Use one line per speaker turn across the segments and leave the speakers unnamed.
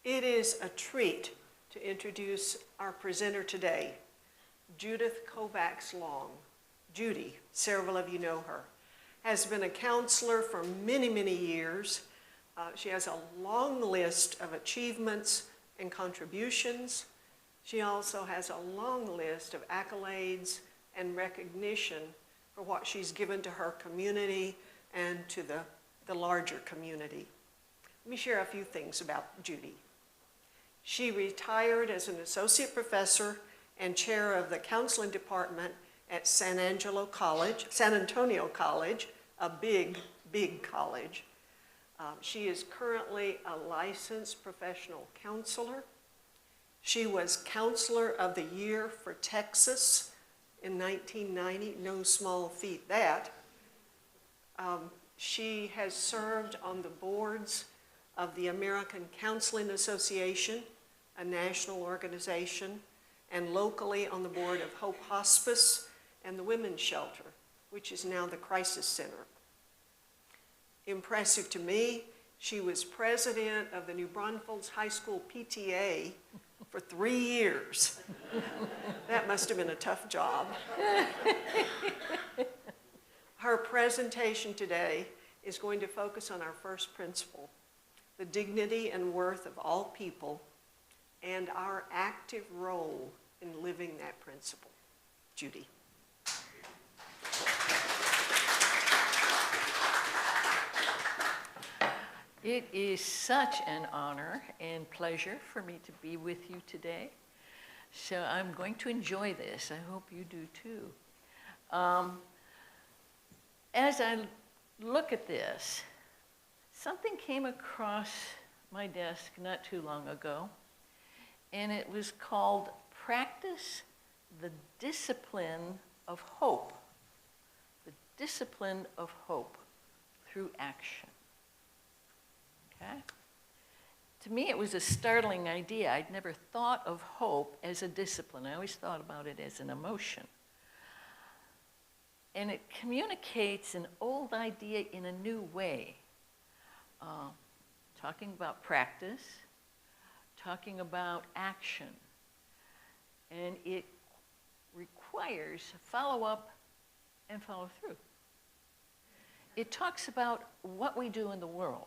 It is a treat to introduce our presenter today, Judith Kovacs Long. Judy, several of you know her, has been a counselor for many, many years. She has a long list of achievements and contributions. She also has a long list of accolades and recognition for what she's given to her community and to the larger community. Let me share a few things about Judy. She retired as an associate professor and chair of the counseling department at San Antonio College, a big, big college. She is currently a licensed professional counselor. She was Counselor of the Year for Texas in 1990, no small feat that. She has served on the boards of the American Counseling Association, a national organization, and locally on the board of Hope Hospice and the Women's Shelter, which is now the Crisis Center. Impressive to me, she was president of the New Braunfels High School PTA for 3 years. That must have been a tough job. Her presentation today is going to focus on our first principle, the dignity and worth of all people, and our active role in living that principle. Judy.
It is such an honor and pleasure for me to be with you today. So I'm going to enjoy this. I hope you do too. As I look at this, something came across my desk not too long ago, and it was called Practice the Discipline of Hope. The Discipline of Hope through Action. Okay? To me, it was a startling idea. I'd never thought of hope as a discipline. I always thought about it as an emotion. And it communicates an old idea in a new way. Talking about practice, talking about action. And it requires follow-up and follow-through. It talks about what we do in the world.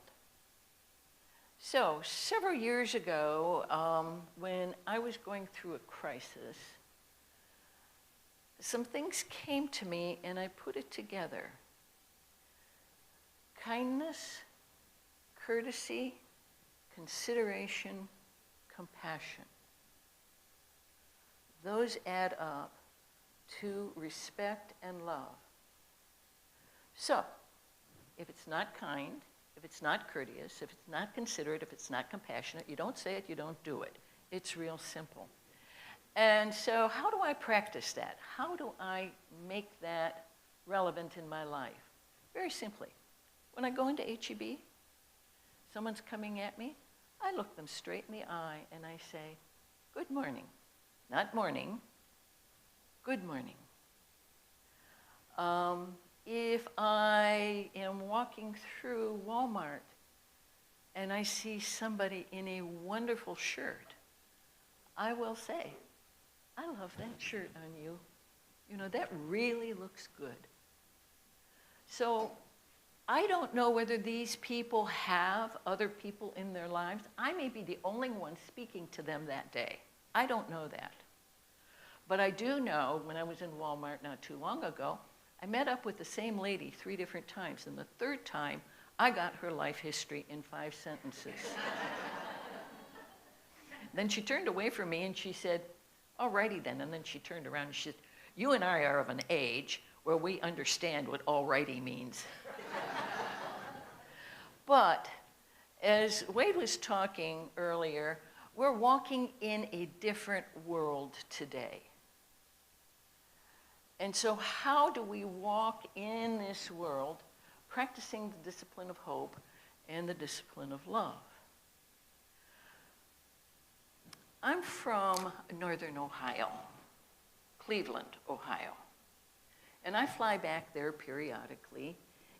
So, several years ago, when I was going through a crisis, some things came to me and I put it together. Kindness, courtesy, consideration, compassion. Those add up to respect and love. So, if it's not kind, if it's not courteous, if it's not considerate, if it's not compassionate, you don't say it, you don't do it. It's real simple. And so how do I practice that? How do I make that relevant in my life? Very simply. When I go into HEB, someone's coming at me, I look them straight in the eye and I say, good morning. Not morning, good morning. If I am walking through Walmart and I see somebody in a wonderful shirt, I will say, I love that shirt on you. You know, that really looks good. So I don't know whether these people have other people in their lives. I may be the only one speaking to them that day. I don't know that. But I do know when I was in Walmart not too long ago, I met up with the same lady 3 different times, and the 3rd time, I got her life history in 5 sentences. Then she turned away from me and she said, alrighty then, and then she turned around and she said, you and I are of an age where we understand what alrighty means. But as Wade was talking earlier, we're walking in a different world today. And so how do we walk in this world practicing the discipline of hope and the discipline of love? I'm from Northern Ohio, Cleveland, Ohio. And I fly back there periodically.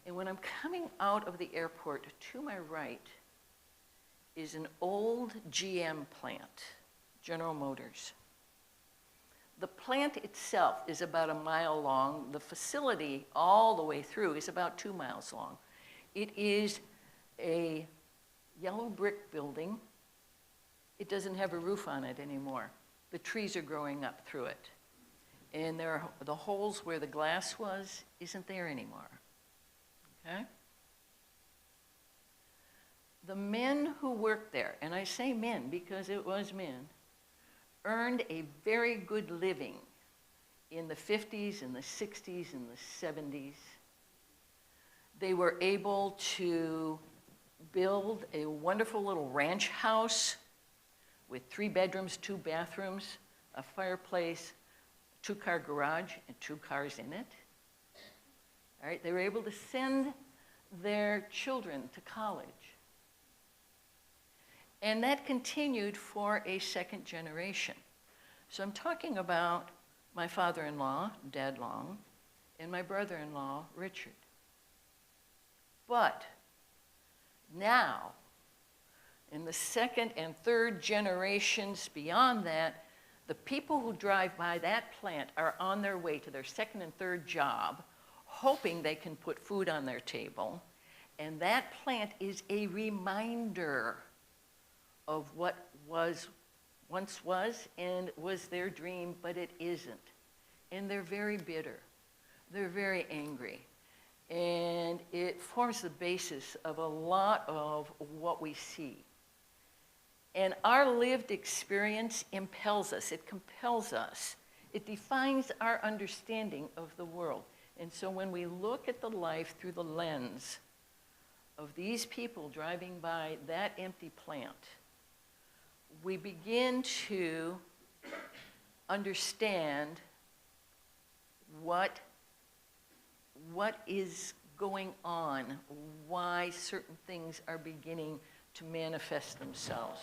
And when I'm coming out of the airport, to my right is an old GM plant, General Motors. The plant itself is about 1 mile long. The facility all the way through is about 2 miles long. It is a yellow brick building. It doesn't have a roof on it anymore. The trees are growing up through it. And the holes where the glass was isn't there anymore. Okay? The men who worked there, and I say men because it was men, earned a very good living in the 50s and the 60s and the 70s. They were able to build a wonderful little ranch house with 3 bedrooms, 2 bathrooms, a fireplace, 2-car garage, and 2 cars in it. All right, they were able to send their children to college. And that continued for a second generation. So I'm talking about my father-in-law, Dad Long, and my brother-in-law, Richard. But now, in the second and third generations beyond that, the people who drive by that plant are on their way to their second and third job, hoping they can put food on their table. And that plant is a reminder of what once was and was their dream, but it isn't. And they're very bitter. They're very angry. And it forms the basis of a lot of what we see. And our lived experience impels us. It compels us. It defines our understanding of the world. And so when we look at the life through the lens of these people driving by that empty plant, we begin to understand what is going on, why certain things are beginning to manifest themselves.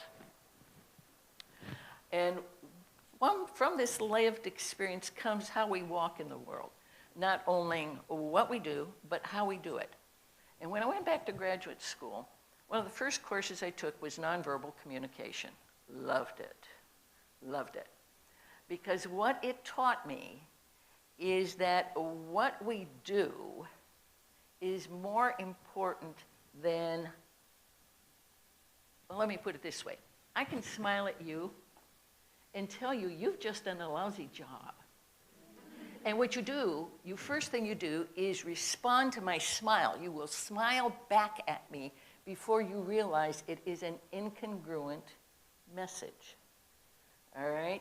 And from this lived experience comes how we walk in the world. Not only what we do, but how we do it. And when I went back to graduate school, one of the first courses I took was nonverbal communication. Loved it. Loved it. Because what it taught me is that what we do is more important than, well, let me put it this way. I can smile at you and tell you you've just done a lousy job. And what you do, first thing you do is respond to my smile. You will smile back at me before you realize it is an incongruent message. All right?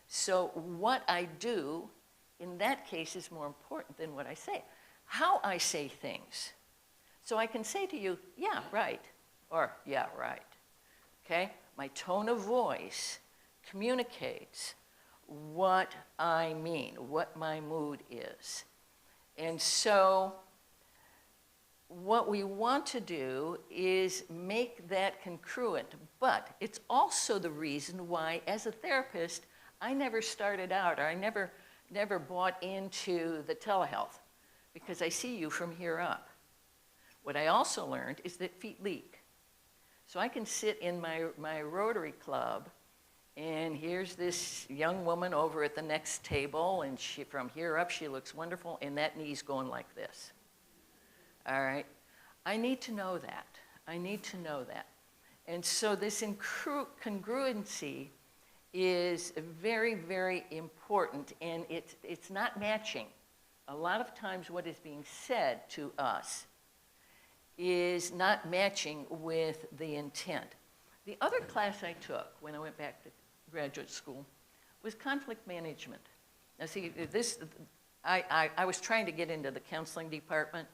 So what I do in that case is more important than what I say. How I say things. So I can say to you, yeah, right, or yeah, right. Okay? My tone of voice communicates what I mean, what my mood is. And so what we want to do is make that congruent, but it's also the reason why, as a therapist, I never started out, or I never bought into the telehealth, because I see you from here up. What I also learned is that feet leak. So I can sit in my Rotary Club, and here's this young woman over at the next table, and from here up, she looks wonderful, and that knee's going like this. All right? I need to know that. I need to know that. And so this congruency is very, very important, and it's not matching. A lot of times what is being said to us is not matching with the intent. The other class I took when I went back to graduate school was conflict management. Now see, I was trying to get into the counseling department,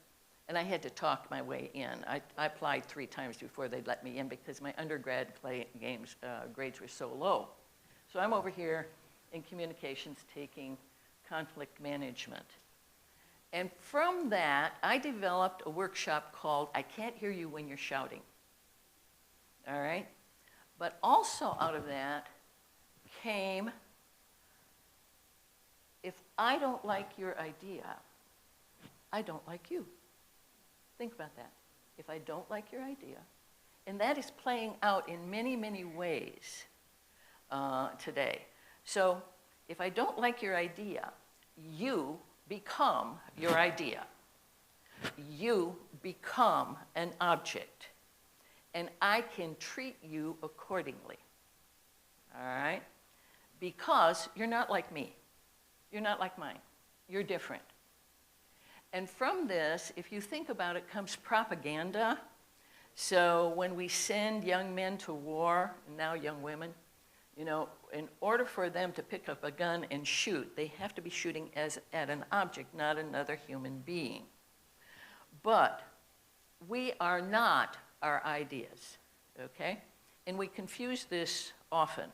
and I had to talk my way in. I applied 3 times before they'd let me in because my undergrad grades were so low. So I'm over here in communications taking conflict management. And from that, I developed a workshop called I Can't Hear You When You're Shouting. All right? But also out of that came, if I don't like your idea, I don't like you. Think about that. If I don't like your idea, And that is playing out in many, many ways today. So if I don't like your idea, you become your idea. You become an object. And I can treat you accordingly. All right? Because you're not like me. You're not like mine. You're different. And from this, if you think about it, comes propaganda. So when we send young men to war, and now young women, you know, in order for them to pick up a gun and shoot, they have to be shooting at an object, not another human being. But we are not our ideas, okay? And we confuse this often.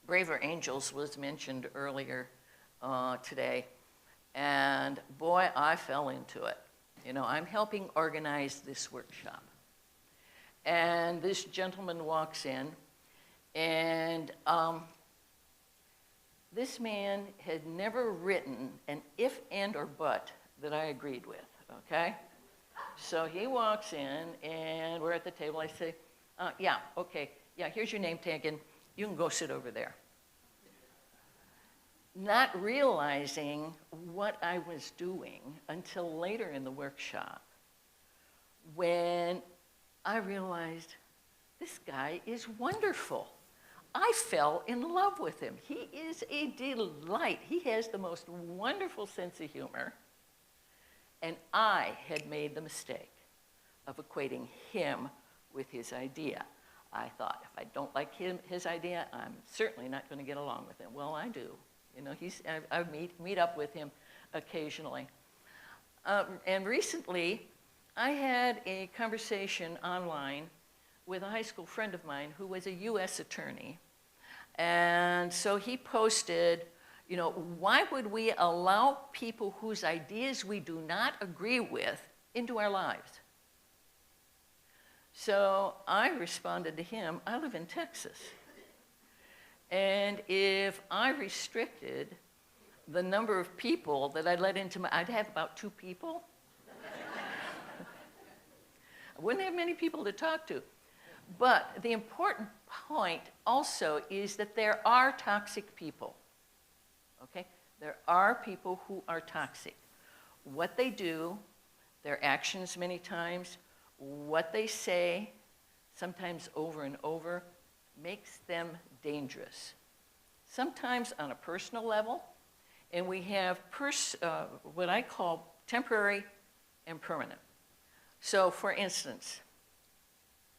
Braver Angels was mentioned earlier today, and boy, I fell into it. You know, I'm helping organize this workshop. And this gentleman walks in, and this man had never written an if, and, or but that I agreed with, okay? So he walks in, and we're at the table. I say, yeah, okay, yeah, here's your name tag, and you can go sit over there. Not realizing what I was doing until later in the workshop, when I realized this guy is wonderful. I fell in love with him. He is a delight. He has the most wonderful sense of humor. And I had made the mistake of equating him with his idea. I thought, if I don't like his idea, I'm certainly not going to get along with him. Well, I do. You know, I meet up with him occasionally. And recently, I had a conversation online with a high school friend of mine who was a U.S. attorney. And so he posted, you know, why would we allow people whose ideas we do not agree with into our lives? So I responded to him, I live in Texas. And if I restricted the number of people that I let into I'd have about 2 people. I wouldn't have many people to talk to. But the important point also is that there are toxic people, okay? There are people who are toxic. What they do, their actions many times, what they say, sometimes over and over, makes them dangerous. Sometimes on a personal level, and we have what I call temporary and permanent. So for instance,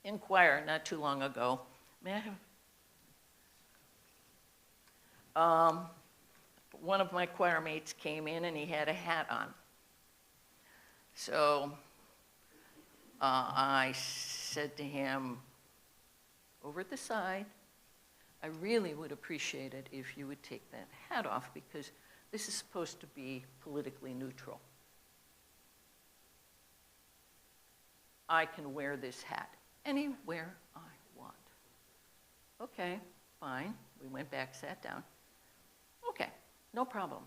in choir not too long ago, may I have, one of my choir mates came in and he had a hat on. So I said to him, over at the side, I really would appreciate it if you would take that hat off because this is supposed to be politically neutral. I can wear this hat anywhere I want. Okay, fine. We went back, sat down. Okay, no problem.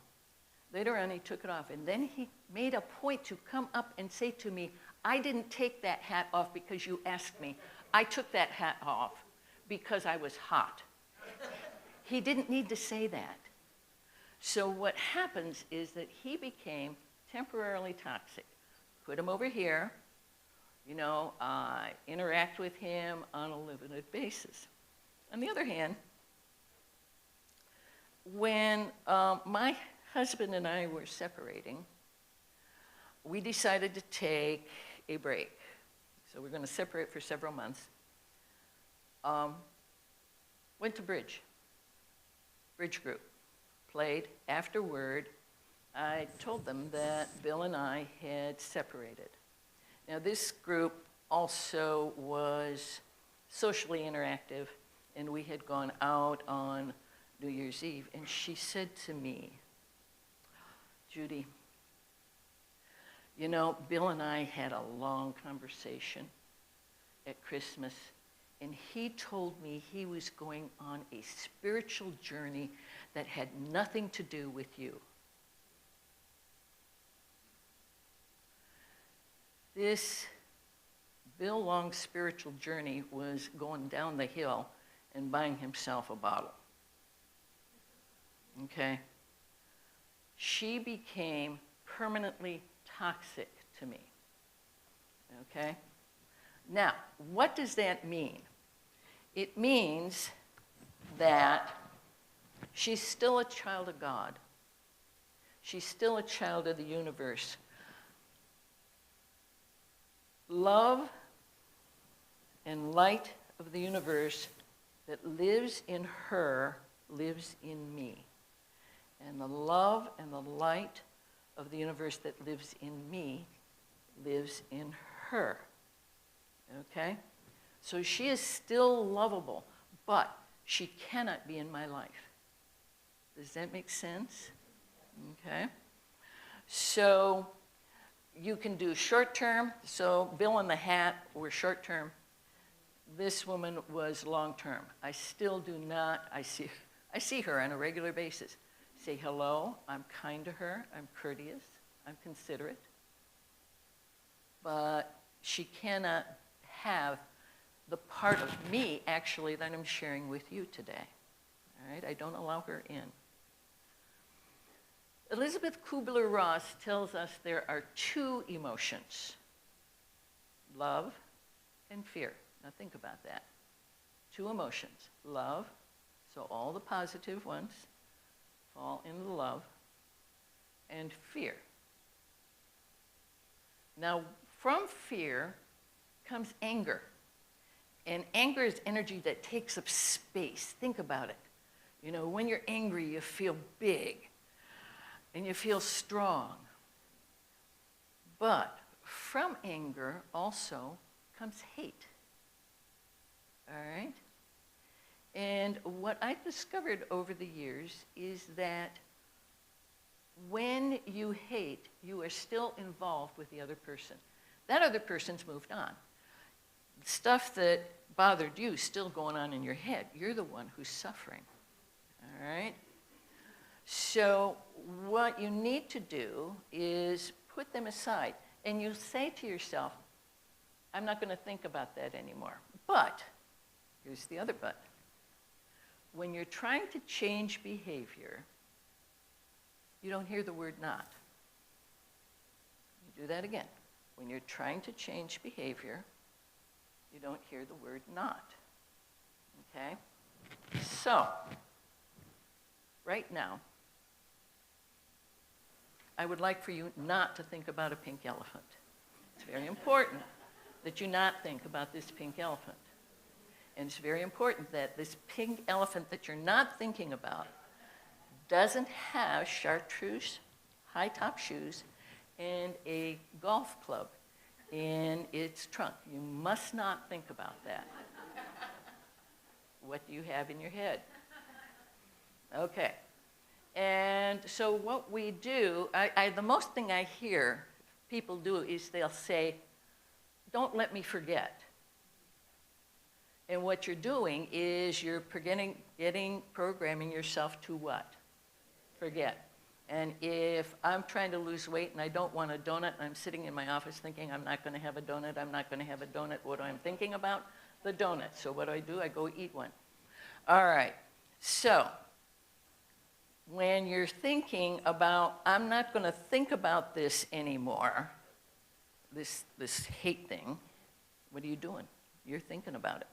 Later on, he took it off, and then he made a point to come up and say to me, I didn't take that hat off because you asked me. I took that hat off because I was hot. He didn't need to say that. So what happens is that he became temporarily toxic. Put him over here, you know, interact with him on a limited basis. On the other hand, when my husband and I were separating, we decided to take a break. So we're going to separate for several months. Went to bridge group, played. Afterward, I told them that Bill and I had separated. Now this group also was socially interactive, and we had gone out on New Year's Eve, and she said to me, Judy, you know, Bill and I had a long conversation at Christmas, and he told me he was going on a spiritual journey that had nothing to do with you. This Bill Long's spiritual journey was going down the hill and buying himself a bottle. Okay? She became permanently toxic to me. Okay? Now, what does that mean? It means that she's still a child of God. She's still a child of the universe. Love and light of the universe that lives in her lives in me. And the love and the light of the universe that lives in me lives in her. Okay? So she is still lovable, but she cannot be in my life. Does that make sense? Okay? So you can do short term. So Bill and the Hat were short term. This woman was long term. I still do not, I see her on a regular basis. Say hello, I'm kind to her, I'm courteous, I'm considerate. But she cannot have the part of me, actually, that I'm sharing with you today. All right? I don't allow her in. Elizabeth Kubler-Ross tells us there are two emotions, love and fear. Now think about that. Two emotions, love, so all the positive ones fall into love, and fear. Now, from fear comes anger. And anger is energy that takes up space. Think about it. You know, when you're angry, you feel big and you feel strong. But from anger also comes hate. All right? And what I've discovered over the years is that when you hate, you are still involved with the other person. That other person's moved on. Stuff that bothered you is still going on in your head. You're the one who's suffering. All right? So what you need to do is put them aside. And you say to yourself, I'm not going to think about that anymore. But, here's the other but. When you're trying to change behavior, you don't hear the word not. You do that again. When you're trying to change behavior, you don't hear the word not. Okay? So, right now, I would like for you not to think about a pink elephant. It's very important that you not think about this pink elephant. And it's very important that this pink elephant that you're not thinking about doesn't have chartreuse, high-top shoes, and a golf club in its trunk. You must not think about that. What do you have in your head? Okay. And so what we do, the most thing I hear people do is they'll say, don't let me forget. And what you're doing is you're programming yourself to what? Forget. And if I'm trying to lose weight and I don't want a donut, and I'm sitting in my office thinking I'm not going to have a donut, I'm not going to have a donut, what am I thinking about? The donut. So what do? I go eat one. All right. So when you're thinking about, I'm not going to think about this anymore, this hate thing, what are you doing? You're thinking about it.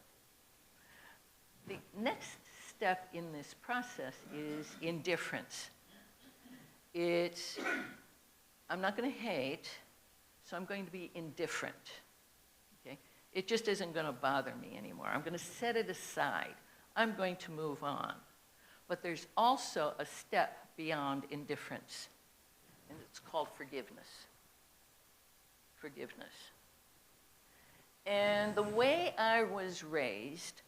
The next step in this process is indifference. It's, I'm not going to hate, so I'm going to be indifferent. Okay? It just isn't going to bother me anymore. I'm going to set it aside. I'm going to move on. But there's also a step beyond indifference, and it's called forgiveness. Forgiveness. And the way I was raised,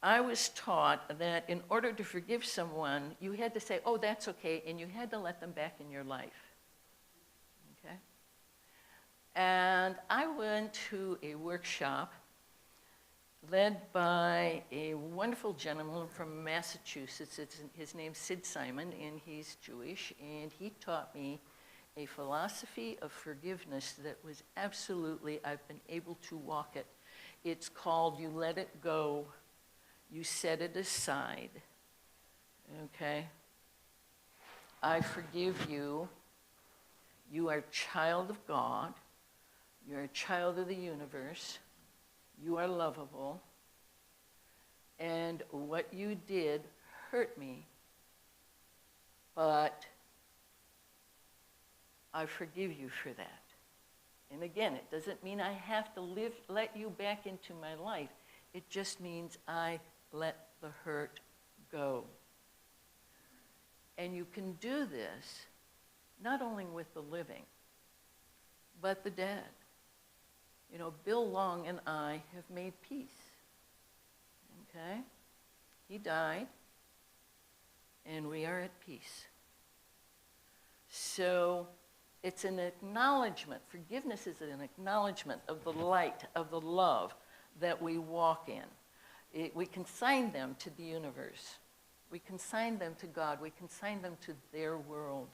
I was taught that in order to forgive someone, you had to say, oh, that's okay, and you had to let them back in your life. Okay? And I went to a workshop led by a wonderful gentleman from Massachusetts. His name's Sid Simon, and he's Jewish, and he taught me a philosophy of forgiveness that was absolutely, I've been able to walk it. It's called you let it go, you set it aside, okay? I forgive you. You are a child of God. You're a child of the universe. You are lovable. And what you did hurt me, but I forgive you for that. And again, it doesn't mean I have to let you back into my life. It just means I let the hurt go. And you can do this not only with the living, but the dead. You know, Bill Long and I have made peace. Okay? He died, and we are at peace. So it's an acknowledgement. Forgiveness is an acknowledgement of the light, of the love that we walk in. We consign them to the universe. We consign them to God. We consign them to their world.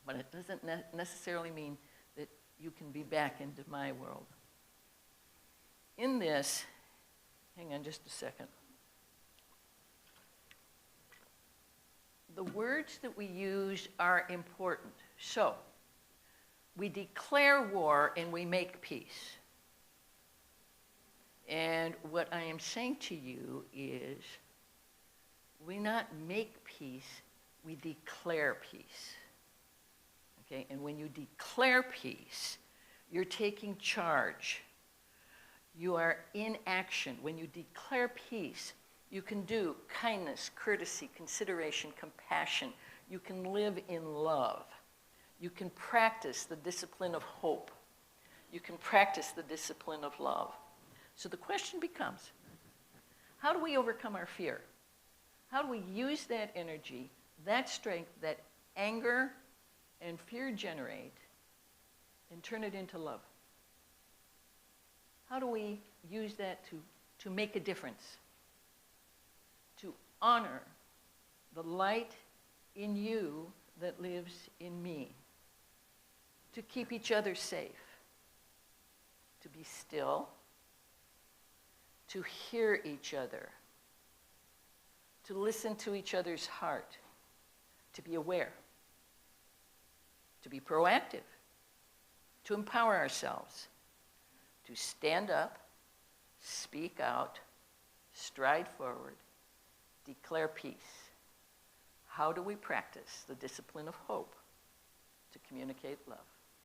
But it doesn't necessarily mean that you can be back into my world. In this, hang on just a second. The words that we use are important. So, we declare war and we make peace. And what I am saying to you is, we not make peace, we declare peace. Okay, and when you declare peace, you're taking charge. You are in action. When you declare peace, you can do kindness, courtesy, consideration, compassion. You can live in love. You can practice the discipline of hope. You can practice the discipline of love. So the question becomes, how do we overcome our fear? How do we use that energy, that strength, that anger and fear generate, and turn it into love? How do we use that to make a difference? To honor the light in you that lives in me. To keep each other safe. To be still. To hear each other. To listen to each other's heart. To be aware. To be proactive. To empower ourselves. To stand up, speak out, stride forward, declare peace. How do we practice the discipline of hope to communicate love?